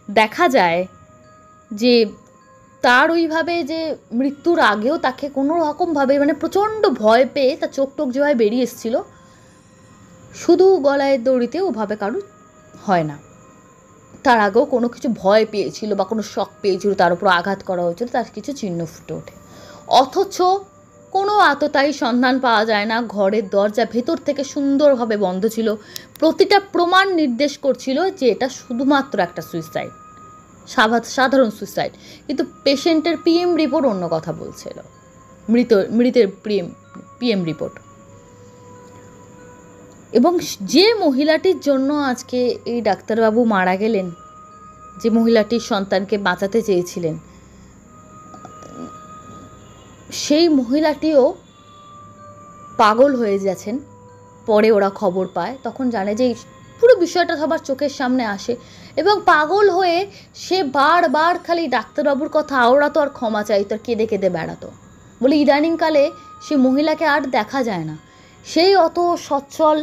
দেখা যায় যে তার ওইভাবে যে মৃত্যুর আগেও তাকে কোনো রকমভাবে মানে প্রচণ্ড ভয় পেয়ে তার চোখ টোক যেভাবে বেরিয়ে এসেছিল, শুধু গলায় দড়িতে ওভাবে কারুর হয় না। তার আগেও কোনো কিছু ভয় পেয়েছিল বা কোনো শক পেয়েছিল, তার উপর আঘাত করা হয়েছিল, তার কিছু চিহ্ন ফুটে ওঠে। অথচ কোনো আততায়ী সন্ধান পাওয়া যায় না। ঘরের দরজা ভেতর থেকে সুন্দরভাবে বন্ধ ছিল। প্রতিটা প্রমাণ নির্দেশ করছিল যে এটা শুধুমাত্র একটা সুইসাইড, সাধারণ সুইসাইড। কিন্তু পেশেন্টের পিএম রিপোর্ট অন্য কথা বলছিল, মৃতের পিএম রিপোর্ট। এবং যে মহিলাটির জন্য আজকে এই ডাক্তারবাবু মারা গেলেন, যে মহিলাটির সন্তানকে বাঁচাতে চেয়েছিলেন, সেই মহিলাটিও পাগল হয়ে যাচ্ছেন। পরে ওরা খবর পায়, তখন জানে যে পুরো বিষয়টা সবার চোখের সামনে আসে, এবং পাগল হয়ে সে বারবার খালি ডাক্তারবাবুর কথা আওড়াতো আর ক্ষমা চাইতো আর কেঁদে কেঁদে বেড়াতো। বলে ইদানিংকালে সে মহিলাকে আর দেখা যায় না। সেই অত সচ্ছল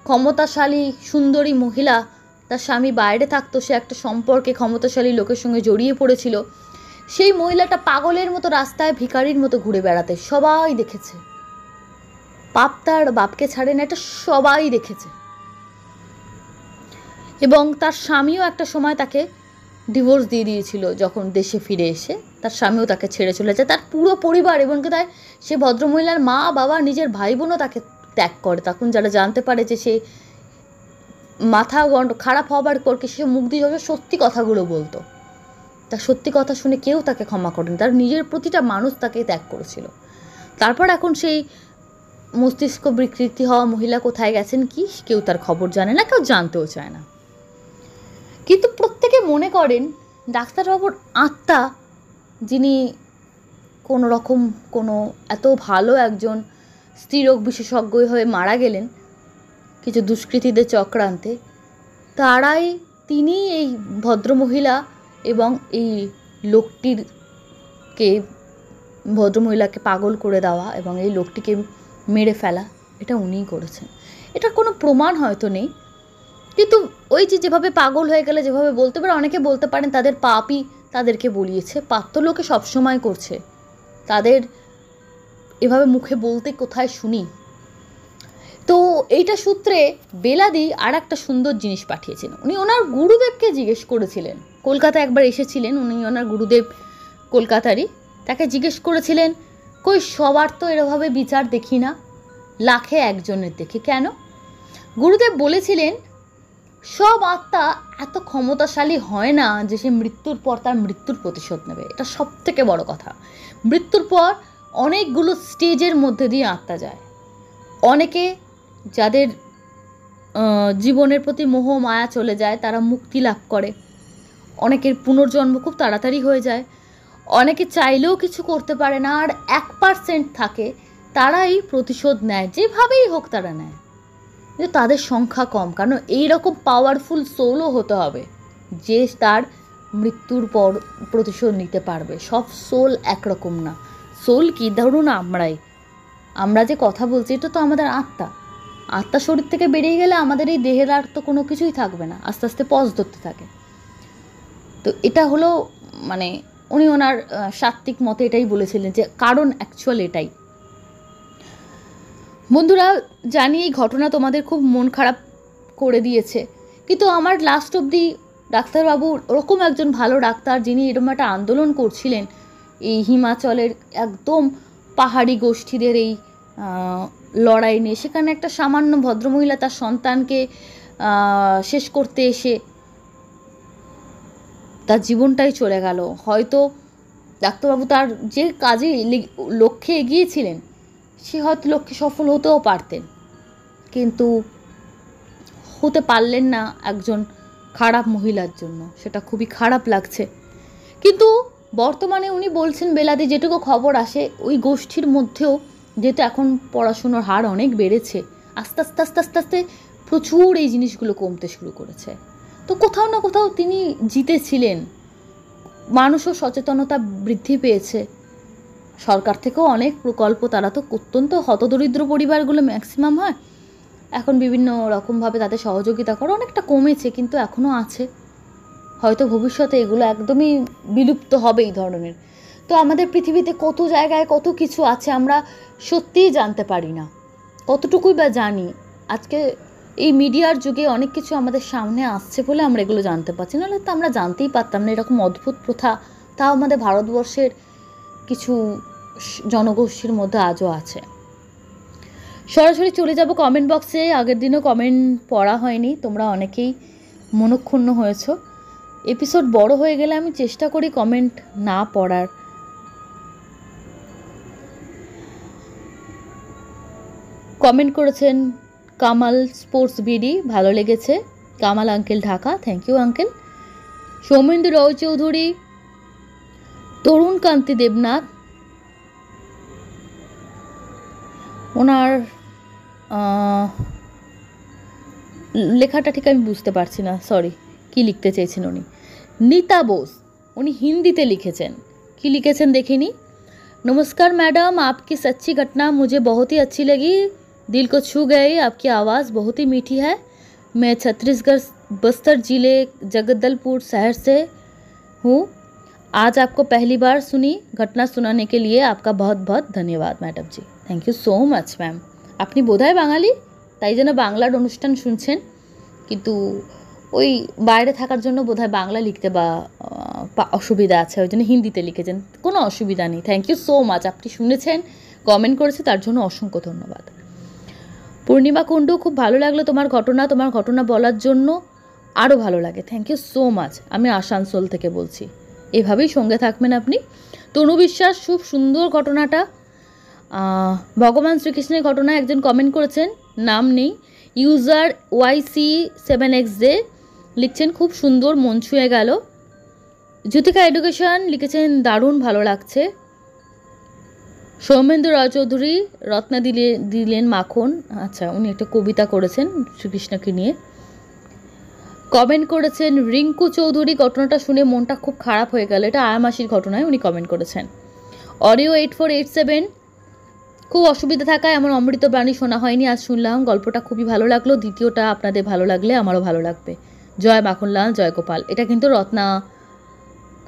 ক্ষমতাশালী সুন্দরী মহিলা, তার স্বামী বাইরে থাকতো, সে একটা সম্পর্কে ক্ষমতাশালী লোকের সঙ্গে জড়িয়ে পড়েছিল। সেই মহিলাটা পাগলের মতো রাস্তায় ভিখারির মতো ঘুরে বেড়াতে সবাই দেখেছে। পাপ তার বাপকে ছাড়ে না, এটা সবাই দেখেছে। এবং তার স্বামীও একটা সময় তাকে ডিভোর্স দিয়ে দিয়েছিল। যখন দেশে ফিরে এসে তার স্বামীও তাকে ছেড়ে চলে যায়, তার পুরো পরিবার, এবং তাই সে ভদ্রমহিলার মা বাবা নিজের ভাই বোনও তাকে ত্যাগ করে। তখন যারা জানতে পারে যে সে মাথা খারাপ হবার পর কি সে মুখ দিয়ে সত্যি কথাগুলো বলতো, তার সত্যি কথা শুনে কেউ তাকে ক্ষমা করেনি। তার নিজের প্রতিটা মানুষ তাকে ত্যাগ করেছিল। তারপর এখন সেই মস্তিষ্ক বিকৃতি হওয়া মহিলা কোথায় গেছেন কি কেউ তার খবর জানে না, কেউ জানতেও চায় না। কিন্তু প্রত্যেকে মনে করেন ডাক্তারবাবুর আত্মা, যিনি কোনো রকম কোনো এত ভালো একজন স্ত্রীরোগ বিশেষজ্ঞ হয়ে মারা গেলেন কিছু দুষ্কৃতীদের চক্রান্তে, তিনি এই ভদ্রমহিলা এবং এই ভদ্রমহিলাকে পাগল করে দেওয়া এবং এই লোকটিকে মেরে ফেলা, এটা উনিই করেছেন। এটার কোনো প্রমাণ হয়তো নেই, কিন্তু ওই যেভাবে পাগল হয়ে গেলে যেভাবে বলতে পারে, অনেকে বলতে পারেন তাদের পাপই তাদেরকে বলিয়েছে। পাপ তো লোকে সবসময় করছে, তাদের এভাবে মুখে বলতে কোথায় শুনি। তো এইটা সূত্রে বেলাদি আর একটা সুন্দর জিনিস পাঠিয়েছেন। উনি ওনার গুরুদেবকে জিজ্ঞেস করেছিলেন, কলকাতা একবার এসেছিলেন উনি, ওনার গুরুদেব কলকাতারই, তাকে জিজ্ঞেস করেছিলেন, কই সবার তো এরভাবে বিচার দেখি না, লাখে একজনের দেখি কেন? গুরুদেব বলেছিলেন, সব আত্মা এত ক্ষমতাশালী হয় না যে সে মৃত্যুর পর তার মৃত্যুর প্রতিশোধ নেবে। এটা সব থেকে বড় কথা। মৃত্যুর পর অনেকগুলো স্টেজের মধ্যে দিয়ে আত্মা যায়। অনেকে যাদের জীবনের প্রতি মোহ মায়া চলে যায় তারা মুক্তি লাভ করে, অনেকের পুনর্জন্ম খুব তাড়াতাড়ি হয়ে যায়, অনেকে চাইলেও কিছু করতে পারে না, আর 1% থাকে তারাই প্রতিশোধ নেয়, যেভাবেই হোক তারা নেয়। কিন্তু তাদের সংখ্যা কম, কারণ এইরকম পাওয়ারফুল সোলও হতে হবে যে তার মৃত্যুর পর প্রতিশোধ নিতে পারবে। সব সোল একরকম না। সোল কি, ধরুন আমরা যে কথা বলছি এটা তো আমাদের আত্মা। আত্মা শরীর থেকে বেরিয়ে গেলে আমাদের এই দেহের আর তো কোনো কিছুই থাকবে না, আস্তে আস্তে পজ ধরতে থাকে। তো এটা হলো মানে উনি ওনার সাত্ত্বিক মতে এটাই বলেছিলেন, যে কারণ অ্যাকচুয়াল এটাই। বন্ধুরা, জানি এই ঘটনা তোমাদের খুব মন খারাপ করে দিয়েছে, কিন্তু আমার লাস্ট অবধি ডাক্তারবাবু ওরকম একজন ভালো ডাক্তার, যিনি এরকম একটা আন্দোলন করছিলেন এই হিমাচলের একদম পাহাড়ি গোষ্ঠীদের এই লড়াই নিয়ে, সেখানে একটা সামান্য ভদ্রমহিলা তার সন্তানকে শেষ করতে এসে তার জীবনটাই চলে গেল। হয়তো ডাক্তারবাবু তার যে কাজে লক্ষ্যে এগিয়েছিলেন সে হয়তো লক্ষ্যে সফল হতেও পারতেন, কিন্তু হতে পারলেন না একজন খারাপ মহিলার জন্য। সেটা খুবই খারাপ লাগছে। কিন্তু বর্তমানে উনি বলছেন, বেলাদি যেটুকু খবর আসে, ওই গোষ্ঠীর মধ্যেও যেহেতু এখন পড়াশুনোর হার অনেক বেড়েছে, আস্তে আস্তে আস্তে আস্তে আস্তে প্রচুর এই জিনিসগুলো কমতে শুরু করেছে। তো কোথাও না কোথাও তিনি জিতেছিলেন, মানুষও সচেতনতা বৃদ্ধি পেয়েছে, সরকার থেকেও অনেক প্রকল্প, তারা তো অত্যন্ত হতদরিদ্র পরিবারগুলো ম্যাক্সিমাম হয়, এখন বিভিন্ন রকমভাবে তাদের সহযোগিতা করা অনেকটা কমেছে, কিন্তু এখনও আছে। হয়তো ভবিষ্যতে এগুলো একদমই বিলুপ্ত হবে এই ধরনের। তো আমাদের পৃথিবীতে কত জায়গায় কত কিছু আছে আমরা সত্যিই জানতে পারি না, কতটুকুই বা জানি। আজকে এই মিডিয়ার যুগে অনেক কিছু আমাদের সামনে আসছে বলে আমরা এগুলো জানতে পারছি, নাহলে তো আমরা জানতেই পারতাম না। এরকম অদ্ভুত প্রথা, তাও আমাদের ভারতবর্ষের কিছু জনগোষ্ঠীর মধ্যে আজও আছে। সরাসরি চলে যাব কমেন্ট বক্সে। আগের দিনও কমেন্ট পড়া হয়নি, তোমরা অনেকেই মনক্ষুণ্ণ হয়েছ। এপিসোড বড় হয়ে গেলে আমি চেষ্টা করি কমেন্ট না পড়ার। কমেন্ট করেছেন কামাল স্পোর্টস বিডি, ভালো লেগেছে। Kamal uncle, Dhaka, thank you uncle. Soumendu Roy Chowdhury, Tarun Kanti Debnath, ওনার লেখাটা ঠিক আমি বুঝতে পারছি না, সরি, কি লিখতে চেয়েছেন উনি। नीता बोस, उनी हिंदीते लिखेছেন, কি লিখেছেন দেখিনি। नमस्कार मैडम, आपकी सच्ची घटना मुझे बहुत ही अच्छी लगी, दिल को छू गई। आपकी आवाज़ बहुत ही मीठी है। मैं छत्तीसगढ़ बस्तर जिले जगदलपुर शहर से हूँ। आज आपको पहली बार सुनी। घटना सुनाने के लिए आपका बहुत बहुत धन्यवाद madam ji. Thank you so much ma'am. আপনি বোধহয় বাঙালি, তাই জন্য বাংলার অনুষ্ঠান শুনছেন, কিন্তু ওই বাইরে থাকার জন্য বোধহয় বাংলা লিখতে বা অসুবিধা আছে, ওই জন্য হিন্দিতে লিখেছেন। কোনো অসুবিধা নেই, থ্যাংক ইউ সো মাচ। আপনি শুনেছেন, কমেন্ট করেছে, তার জন্য অসংখ্য ধন্যবাদ। পূর্ণিমা কুণ্ডু, খুব ভালো লাগলো তোমার ঘটনা বলার জন্য আরও ভালো লাগে, থ্যাংক ইউ সো মাচ। আমি আসানসোল থেকে বলছি, এভাবেই সঙ্গে থাকবেন আপনি। তনু বিশ্বাস, খুব সুন্দর ঘটনাটা। ভগবান শ্রীকৃষ্ণের ঘটনা একজন কমেন্ট করেছেন, নাম নেই, ইউজার YC7XJ লিখছেন, খুব সুন্দর, মন ছুঁয়ে গেল। জ্যোতিকা এডুকেশন লিখেছেন, দারুণ ভালো লাগছে। সৌমেন্দু রায়চৌধুরী, রত্না দিলেন মাখন, আচ্ছা, উনি একটা কবিতা করেছেন শ্রীকৃষ্ণকে নিয়ে। কমেন্ট করেছেন রিঙ্কু চৌধুরী, ঘটনাটা শুনে মনটা খুব খারাপ হয়ে গেল। এটা আয়ামাসির ঘটনায় উনি কমেন্ট করেছেন। অডিও 8487, খুব অসুবিধা থাকায় আমার অমৃত বাণী শোনা হয়নি, আজ শুনলাম, গল্পটা খুবই ভালো লাগলো। দ্বিতীয়টা আপনাদের ভালো লাগলে আমারও ভালো লাগবে। জয় মাখনলাল, জয় গোপাল। এটা কিন্তু রত্না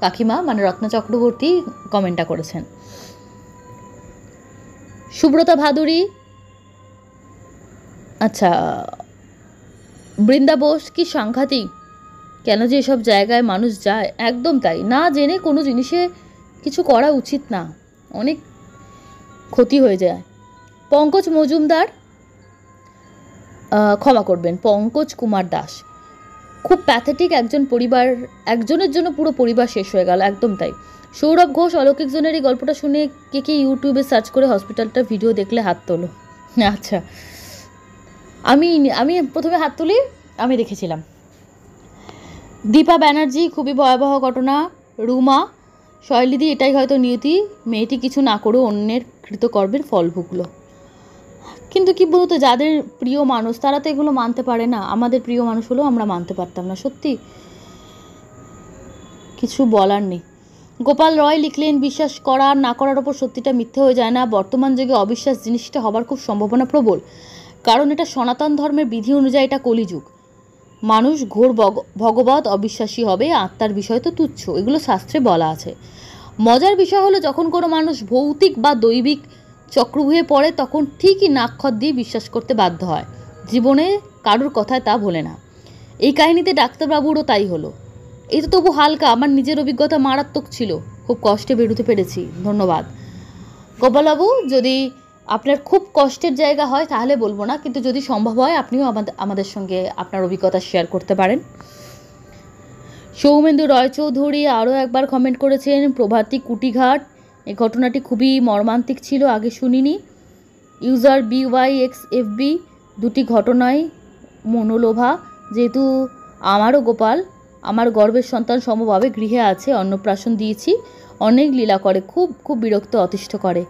কাকিমা, মানে রত্না চক্রবর্তী কমেন্টটা করেছেন। সুব্রতা ভাদুরী, আচ্ছা, বৃন্দা বোস, কি সাংঘাতিক, কেন যে এসব জায়গায় মানুষ যায়, একদম তাই, না জেনে কোনো জিনিসে কিছু করা উচিত না, অনেক ক্ষতি হয়ে যায়। পঙ্কজ মজুমদার, ক্ষমা করবেন, পঙ্কজ কুমার দাস, খুব প্যাথেটিক একজনের জন্য পুরো পরিবার শেষ হয়ে গেল, একদম তাই। সৌরভ ঘোষ, অলৌকিক জনের এই গল্পটা শুনে কে ইউটিউবে সার্চ করে হসপিটালটা ভিডিও দেখলে হাত তোলো। আচ্ছা, আমি প্রথমে হাত তুলি, আমি দেখেছিলাম। দীপা ব্যানার্জি, খুবই ভয়াবহ ঘটনা। রুমা, শৈলীদি, এটাই হয়তো নিয়তি, মেয়েটি কিছু না করেও অন্যের কৃতকর্মের ফল ভুগলো। কিন্তু কি বলতো, যাদের প্রিয় মানুষ তারা তো এগুলো মানতে পারে না। আমাদের প্রিয় মানুষ হলেও আমরা মানতে পারতাম না, সত্যি কিছু বলার নেই। গোপাল রয় লিখলেন, বিশ্বাস করা আর না করার ওপর সত্যিটা মিথ্যে হয়ে যায় না। বর্তমান যুগে অবিশ্বাস জিনিসটা হবার খুব সম্ভাবনা প্রবল, কারণ এটা সনাতন ধর্মের বিধি অনুযায়ী এটা কলিযুগ। মানুষ ঘোর ভগবত অবিশ্বাসী হবে, আত্মার বিষয় তো তুচ্ছ, এগুলো শাস্ত্রে বলা আছে। মজার বিষয় হলো, যখন কোনো মানুষ ভৌতিক বা দৈবিক চক্রভুহে পড়ে, তখন ঠিকই নাকখত দিয়ে বিশ্বাস করতে বাধ্য হয়, জীবনে কারুর কথায় তা ভোলে না। এই কাহিনীতে ডাক্তারবাবুরও তাই হলো। এই তো তবু হালকা, আমার নিজের অভিজ্ঞতা মারাত্মক ছিল, খুব কষ্টে বেরোতে পেরেছি, ধন্যবাদ। গোপালবাবু, যদি আপনার খুব কষ্টের জায়গা হয় তাহলে বলবো না, কিন্তু যদি সম্ভব হয় আপনিও আমাদের সঙ্গে আপনার অভিজ্ঞতা শেয়ার করতে পারেন। সৌমেন্দু রায়চৌধুরী আরও একবার কমেন্ট করেছেন, প্রভাতী কুটিঘাট, এই ঘটনাটি খুবই মর্মান্তিক ছিল, আগে শুনিনি। ইউজার BYXFB, দুটি ঘটনায় মনোলোভা, যেহেতু আমারও গোপাল আমার গর্ভের সন্তান সমভাবে গৃহে আছে, অন্নপ্রাশন দিয়েছি, অনেক লীলা করে, খুব খুব বিরক্ত অতিষ্ঠ করে।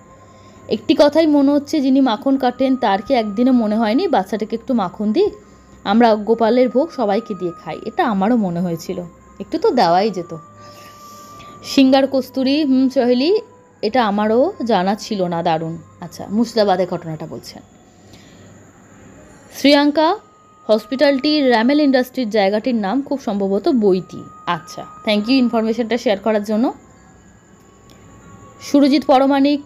একটি কথাই মনে হচ্ছে, যিনি মাখন কাটেন তার কি একদিনও মনে হয়নি বাচ্চাটাকে একটু মাখন দিই, আমরা গোপালের ভোগ সবাইকে দিয়ে খাই, এটা আমারও মনে হয়েছিল, একটু তো দেওয়াই যেত। সিঙ্গার কস্তুরী, সহেলি, এটা আমারও জানা ছিল না, দারুণ। আচ্ছা, মুর্শিদাবাদের ঘটনাটা বলছেন। শ্রীয়াঙ্কা, হসপিটালটির র্যামেল ইন্ডাস্ট্রির জায়গাটির নাম খুব সম্ভবত বইতি। আচ্ছা, থ্যাংক ইউ ইনফরমেশনটা শেয়ার করার জন্য। সুরজিৎ পরমাণিক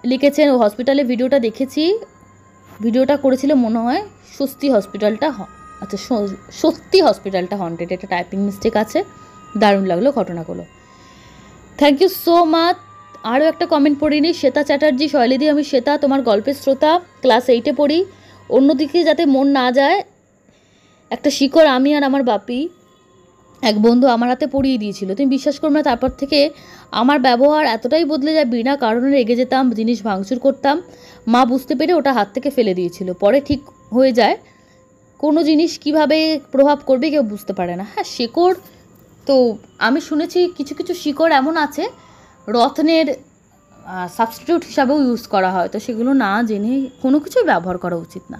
লিখেছেন, ও হসপিটালে ভিডিওটা দেখেছি, ভিডিওটা করেছিল মনে হয় স্বস্তি হসপিটালটা, আচ্ছা সত্যি হসপিটালটা হন্টেড, এটা টাইপিং মিস্টেক আছে, দারুণ লাগলো ঘটনাগুলো, থ্যাংক ইউ সো মাচ। আরও একটা কমেন্ট পড়ে নিই, শ্বেতা চ্যাটার্জি। শৈলীদি, আমি শ্বেতা, তোমার গল্পের শ্রোতা, ক্লাস 8-এ পড়ি। অন্যদিকে যাতে মন না যায়, একটা শিকড় আমি আর আমার বাপি, এক বন্ধু আমার হাতে পড়িয়ে দিয়েছিল। তুমি বিশ্বাস করবে না, তারপর থেকে আমার ব্যবহার এতটাই বদলে যায়, বিনা কারণে রেগে যেতাম, জিনিস ভাঙচুর করতাম। মা বুঝতে পেরে ওটা হাত থেকে ফেলে দিয়েছিল, পরে ঠিক হয়ে যায়। কোনো জিনিস কিভাবে প্রভাব করবে কেউ বুঝতে পারে না। হ্যাঁ, শিকড় তো আমি শুনেছি কিছু কিছু শিকড় এমন আছে রত্নের সাবস্টিটিউট হিসাবেও ইউজ করা হয়, তো সেগুলো না জেনে কোনো কিছুই ব্যবহার করা উচিত না।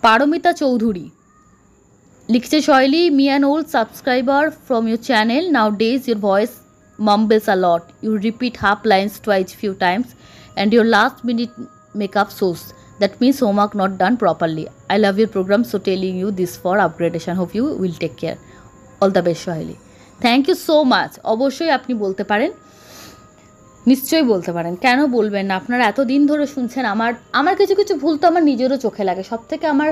পারমিতা চৌধুরী লিখছে, শৈলী, me an old subscriber from your channel. Nowadays your voice mumbles a lot. You repeat half lines twice few times and your last minute makeup shows. That means homework not done properly. I love your program, so telling you this for upgradation. Hope you will take care. All the best, Shoili. Thank you so much. অবশ্যই আপনি বলতে পারেন, নিশ্চয়ই বলতে পারেন, কেন বলবেন না? আপনারা এতদিন ধরে শুনছেন, আমার কিছু কিছু ভুল তো আমার নিজেরও চোখে লাগে। সব থেকে আমার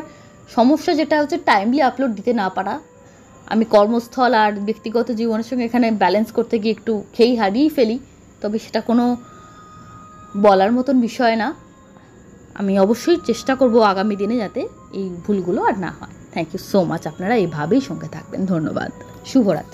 সমস্যা যেটা হচ্ছে টাইমলি আপলোড দিতে না পারা। আমি কর্মস্থল আর ব্যক্তিগত জীবনের সঙ্গে এখানে ব্যালেন্স করতে গিয়ে একটু খেই হারিয়েই ফেলি, তবে সেটা কোনো বলার মতন বিষয় না। আমি অবশ্যই চেষ্টা করব আগামী দিনে যাতে এই ভুলগুলো আর না হয়। Thank you so much. আপনারা এইভাবেই সঙ্গে থাকবেন। ধন্যবাদ। শুভরাত্রি।